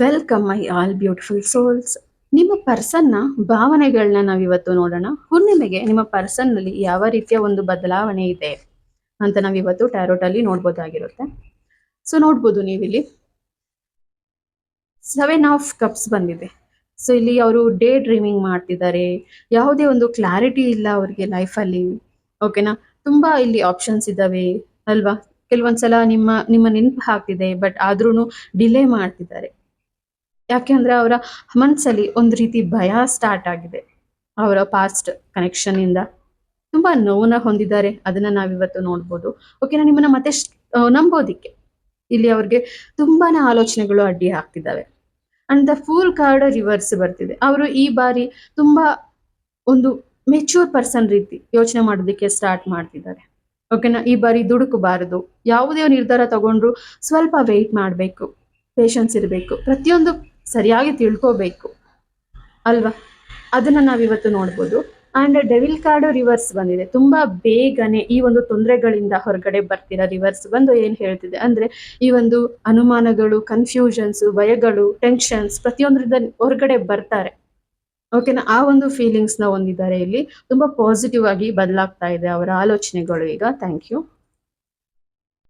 Welcome my all beautiful souls. ನಿಮ್ಮ ಪರ್ಸನ್ನ ಭಾವನೆಗಳನ್ನ ನಾವಿವತ್ತು ನೋಡೋಣ. ಹುಣ್ಣಿಮೆಗೆ ನಿಮ್ಮ ಪರ್ಸನ್ ನಲ್ಲಿ ಯಾವ ರೀತಿಯ ಒಂದು ಬದಲಾವಣೆ ಇದೆ ಅಂತ ನಾವಿವತ್ತು ಟ್ಯಾರೋಟ್ ಅಲ್ಲಿ ನೋಡ್ಬೋದಾಗಿರುತ್ತೆ. ಸೊ ನೋಡ್ಬೋದು ನೀವಿಲ್ಲಿ 7 ಆಫ್ ಕಪ್ಸ್ ಬಂದಿದೆ. ಸೊ ಇಲ್ಲಿ ಅವರು ಡೇ ಡ್ರೀಮಿಂಗ್ ಮಾಡ್ತಿದ್ದಾರೆ. ಯಾವುದೇ ಒಂದು ಕ್ಲಾರಿಟಿ ಇಲ್ಲ ಅವ್ರಿಗೆ ಲೈಫಲ್ಲಿ. ಓಕೆನಾ, ತುಂಬಾ ಇಲ್ಲಿ ಆಪ್ಷನ್ಸ್ ಇದ್ದಾವೆ ಅಲ್ವಾ. ಕೆಲವೊಂದ್ಸಲ ನಿಮ್ಮ ನೆನಪು ಹಾಕ್ತಿದೆ, ಬಟ್ ಆದ್ರೂ ಡಿಲೇ ಮಾಡ್ತಿದ್ದಾರೆ. ಯಾಕೆ ಅಂದ್ರೆ ಅವರ ಮನಸ್ಸಲ್ಲಿ ಒಂದು ರೀತಿ ಭಯ ಸ್ಟಾರ್ಟ್ ಆಗಿದೆ. ಅವರ ಪಾಸ್ಟ್ ಕನೆಕ್ಷನ್ ಇಂದ ತುಂಬಾ ನೋವನ್ನ ಹೊಂದಿದ್ದಾರೆ. ಅದನ್ನ ನಾವಿವತ್ತು ನೋಡ್ಬೋದು. ಓಕೆನಾ, ನಿಮ್ಮನ್ನ ಮತ್ತೆ ನಂಬೋದಿಕ್ಕೆ ಇಲ್ಲಿ ಅವ್ರಿಗೆ ತುಂಬಾನೇ ಆಲೋಚನೆಗಳು ಅಡ್ಡಿ ಆಗ್ತಿದ್ದಾವೆ. And the fool card reverse ಬರ್ತಿದೆ. ಅವರು ಈ ಬಾರಿ ತುಂಬಾ ಒಂದು ಮೆಚೂರ್ ಪರ್ಸನ್ ರೀತಿ ಯೋಚನೆ ಮಾಡೋದಕ್ಕೆ ಸ್ಟಾರ್ಟ್ ಮಾಡ್ತಿದ್ದಾರೆ. ಓಕೆನಾ, ಈ ಬಾರಿ ದುಡುಕಬಾರದು. ಯಾವುದೇ ನಿರ್ಧಾರ ತಗೊಂಡ್ರು ಸ್ವಲ್ಪ ವೆಯ್ಟ್ ಮಾಡಬೇಕು, ಪೇಷನ್ಸ್ ಇರಬೇಕು, ಪ್ರತಿಯೊಂದು ಸರಿಯಾಗಿ ತಿಳ್ಕೋಬೇಕು ಅಲ್ವಾ. ಅದನ್ನ ನಾವಿವತ್ತು ನೋಡ್ಬೋದು. ಅಂಡ್ ಡೆವಿಲ್ ಕಾರ್ಡ್ ರಿವರ್ಸ್ ಬಂದಿದೆ. ತುಂಬಾ ಬೇಗನೆ ಈ ಒಂದು ತೊಂದರೆಗಳಿಂದ ಹೊರಗಡೆ ಬರ್ತೀರಾ. ರಿವರ್ಸ್ ಬಂದು ಏನ್ ಹೇಳ್ತಿದೆ ಅಂದ್ರೆ, ಈ ಒಂದು ಅನುಮಾನಗಳು, ಕನ್ಫ್ಯೂಷನ್ಸ್, ಭಯಗಳು, ಟೆನ್ಷನ್ಸ್ ಪ್ರತಿಯೊಂದರಿಂದ ಹೊರಗಡೆ ಬರ್ತಾರೆ. ಓಕೆನಾ, ಆ ಒಂದು ಫೀಲಿಂಗ್ಸ್ ನ ಹೊಂದಿದ್ದಾರೆ. ಇಲ್ಲಿ ತುಂಬಾ ಪಾಸಿಟಿವ್ ಆಗಿ ಬದಲಾಗ್ತಾ ಇದೆ ಅವರ ಆಲೋಚನೆಗಳು ಈಗ. Thank you.